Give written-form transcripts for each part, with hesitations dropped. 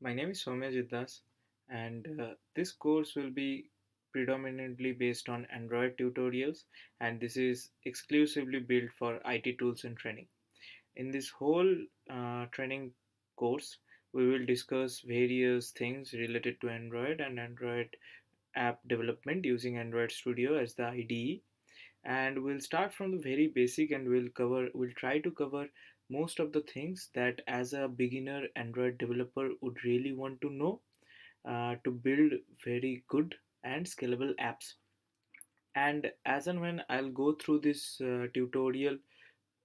My name is Soumya Das, and this course will be predominantly based on Android tutorials, and this is exclusively built for IT tools and training. In this whole training course, we will discuss various things related to Android and Android app development using Android Studio as the IDE, and we'll start from the very basic and we'll try to cover most of the things that as a beginner Android developer would really want to know to build very good and scalable apps. And as and when I'll go through this tutorial,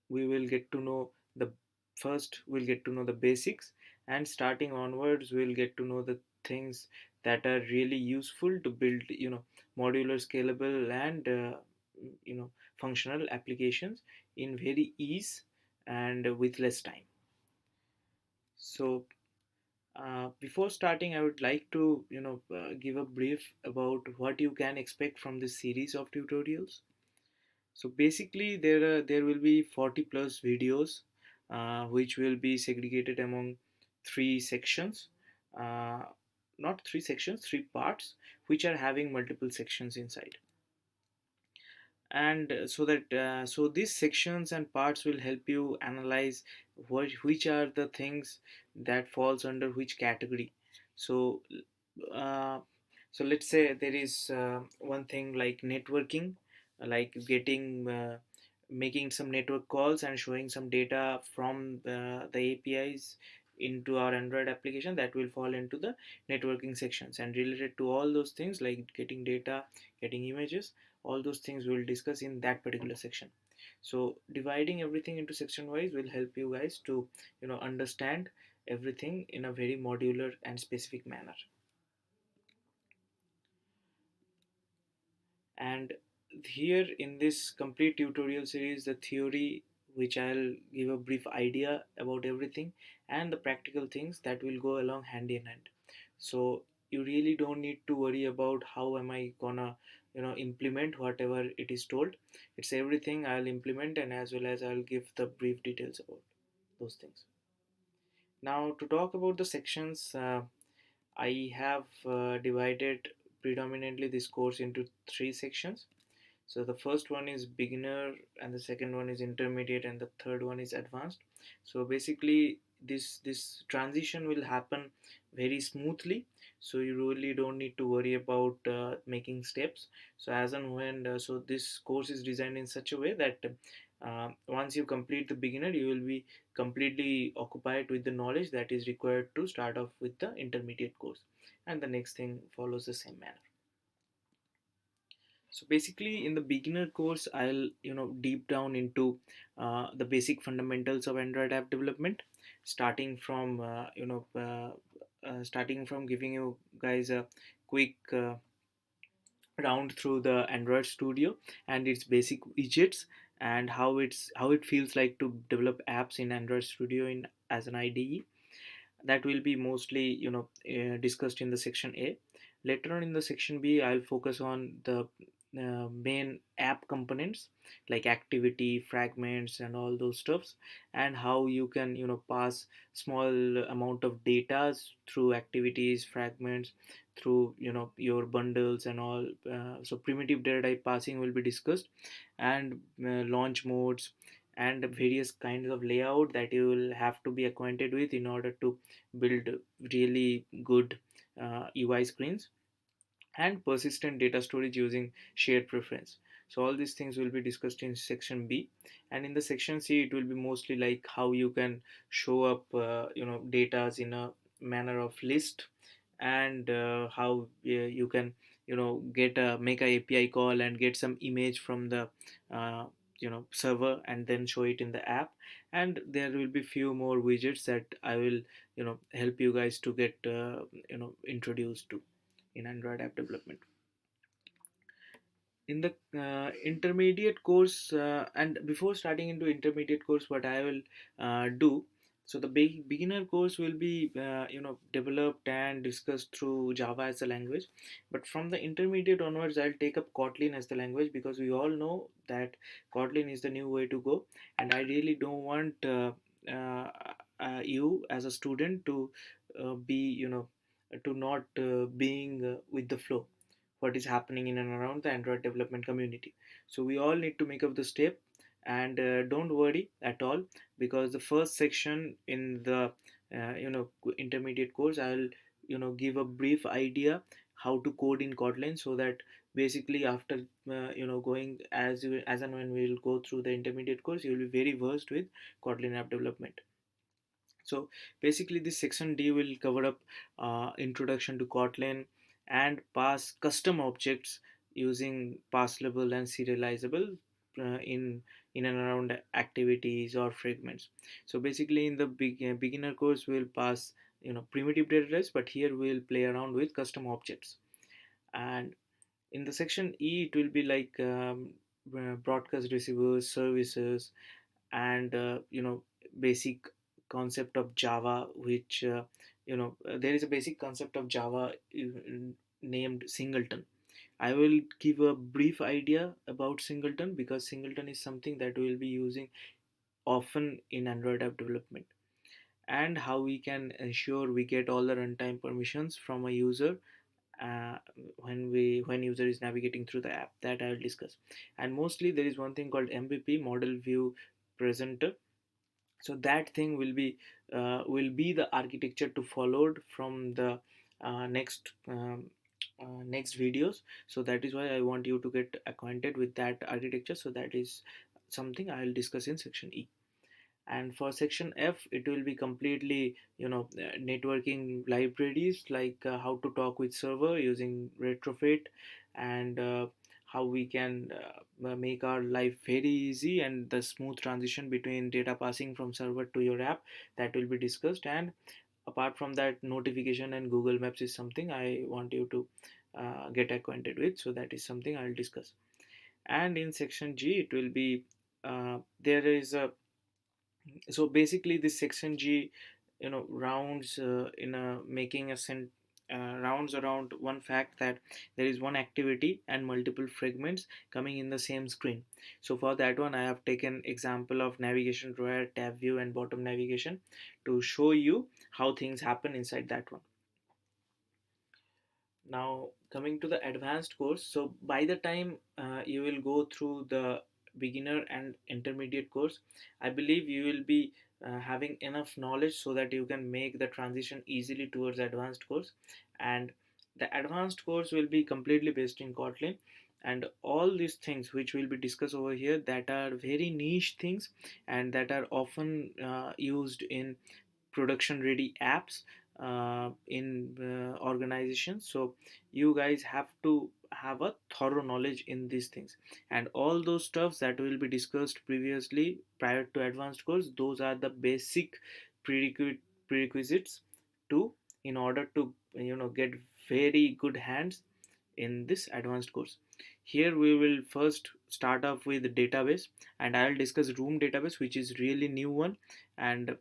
we will get to know the first we'll get to know the basics, and starting onwards we'll get to know the things that are really useful to build modular, scalable, and functional applications in very ease and with less time. So before starting, I would like to give a brief about what you can expect from this series of tutorials. So basically, there will be 40 plus videos, which will be segregated among three sections, uh, not three sections, three parts, which are having multiple sections inside. And so these sections and parts will help you analyze which are the things that falls under which category. So uh, so let's say there is one thing like networking, like getting making some network calls and showing some data from the APIs into our Android application. That will fall into the networking sections, and related to all those things like getting data, getting images, all those things we'll discuss in that particular section. So dividing everything into section wise will help you guys to understand everything in a very modular and specific manner. And here in this complete tutorial series, the theory, which I'll give a brief idea about everything, and the practical things that will go along hand in hand. So you really don't need to worry about how am I gonna implement whatever it is told. It's everything I'll implement, and as well as I'll give the brief details about those things. Now to talk about the sections, I have divided predominantly this course into three sections. So the first one is beginner, and the second one is intermediate, and the third one is advanced. So basically, this transition will happen very smoothly. So you really don't need to worry about making steps. So as and when, so this course is designed in such a way that once you complete the beginner, you will be completely occupied with the knowledge that is required to start off with the intermediate course, and the next thing follows the same manner. So basically, in the beginner course, I'll deep down into the basic fundamentals of Android app development, starting from starting from giving you guys a quick round through the Android Studio and its basic widgets, and how it feels like to develop apps in Android Studio in as an IDE. That will be mostly discussed in the section A. Later on in the section B, I'll focus on the main app components like activity fragments and all those stuffs, and how you can pass small amount of data through activities fragments, through your bundles and all. So primitive data type passing will be discussed, and launch modes, and various kinds of layout that you will have to be acquainted with in order to build really good UI screens, and persistent data storage using shared preference. So all these things will be discussed in section B, and in the section C it will be mostly like how you can show up datas in a manner of list, and how you can get a make a API call and get some image from the uh, server and then show it in the app. And there will be few more widgets that I will help you guys to get introduced to in Android app development. In the intermediate course, and before starting into intermediate course, what I will do, so the beginner course will be developed and discussed through Java as a language, but from the intermediate onwards I'll take up Kotlin as the language, because we all know that Kotlin is the new way to go, and I really don't want uh, you as a student to be, to not being with the flow, what is happening in and around the Android development community. So we all need to make up the step, and don't worry at all, because the first section in the intermediate course, I'll give a brief idea how to code in Kotlin, so that basically after going as and when we'll go through the intermediate course, you'll be very versed with Kotlin app development. So basically, this section D will cover up introduction to Kotlin and pass custom objects using passable and serializable in and around activities or fragments. So basically, in the beginner course, we'll pass primitive data types, but here we'll play around with custom objects. And in the section E, it will be like broadcast receivers, services, and basic concept of Java, which there is a basic concept of Java named singleton. I will give a brief idea about singleton, because singleton is something that we will be using often in Android app development, and how we can ensure we get all the runtime permissions from a user uh, when user is navigating through the app, that I will discuss. And mostly there is one thing called MVP, model view presenter. So that thing will be the architecture to followed from the next videos. So that is why I want you to get acquainted with that architecture. So that is something I will discuss in section E. And for section F, it will be completely networking libraries, like how to talk with server using retrofit, and how we can make our life very easy, and the smooth transition between data passing from server to your app, that will be discussed. And apart from that, notification and Google Maps is something I want you to get acquainted with, so that is something I'll discuss. And in section G, it will be there is a so basically this section G rounds in a making a rounds around one fact, that there is one activity and multiple fragments coming in the same screen. So for that one, I have taken example of navigation drawer, tab view, and bottom navigation to show you how things happen inside that one. Now coming to the advanced course, so by the time you will go through the beginner and intermediate course, I believe you will be having enough knowledge so that you can make the transition easily towards advanced course. And the advanced course will be completely based in Kotlin, and all these things which will be discussed over here, that are very niche things, and that are often used in production ready apps in organizations. So you guys have to have a thorough knowledge in these things, and all those stuffs that will be discussed previously prior to advanced course, those are the basic prerequisites to in order to get very good hands in this advanced course. Here we will first start off with database, and I'll discuss room database, which is really new one, and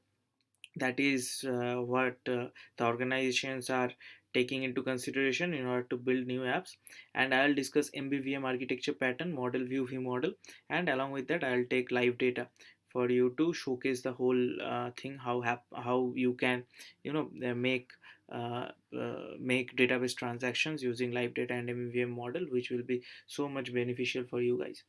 that is what the organizations are taking into consideration in order to build new apps. And I'll discuss MVVM architecture pattern, model view, view model, and along with that I'll take live data for you to showcase the whole thing, how you can make database transactions using live data and MVVM model, which will be so much beneficial for you guys.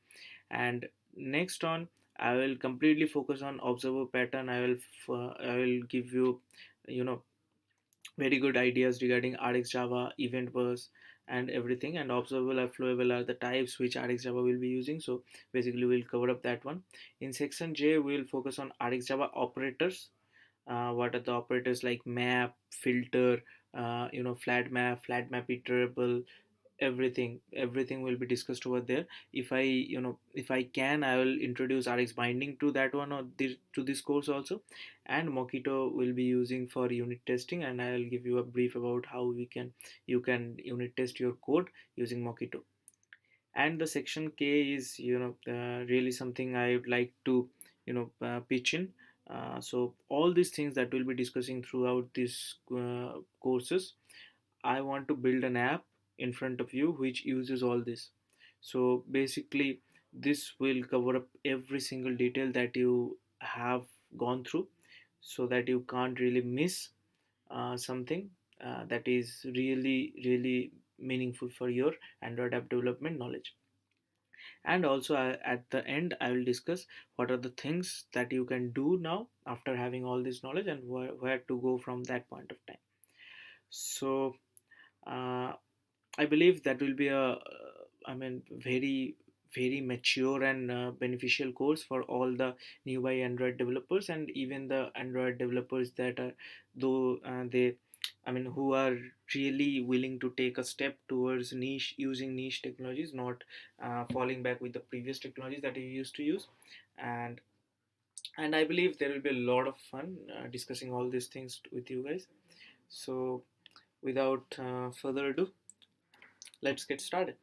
And next on, I will completely focus on observer pattern. I will give you you know very good ideas regarding RxJava, event bus, and everything. And observable or flowable are the types which RxJava will be using. So basically we'll cover up that one. In section J, we'll focus on RxJava operators. What are the operators like map, filter, flat map iterable, everything will be discussed over there. If I can, I will introduce Rx binding to that one, or to this course also. And Mockito will be using for unit testing, and I'll give you a brief about how you can unit test your code using Mockito. And the section K is really something I would like to pitch in. So all these things that we'll be discussing throughout these courses, I want to build an app in front of you which uses all this. So basically, this will cover up every single detail that you have gone through, so that you can't really miss something that is really, really meaningful for your Android app development knowledge. And also, at the end, I will discuss what are the things that you can do now after having all this knowledge, and where to go from that point of time. So, uh, I believe that will be very, very mature and beneficial course for all the newbie Android developers, and even the Android developers that are, though who are really willing to take a step towards niche, using niche technologies, not falling back with the previous technologies that you used to use. and and I believe there will be a lot of fun discussing all these things with you guys. So without further ado, let's get started.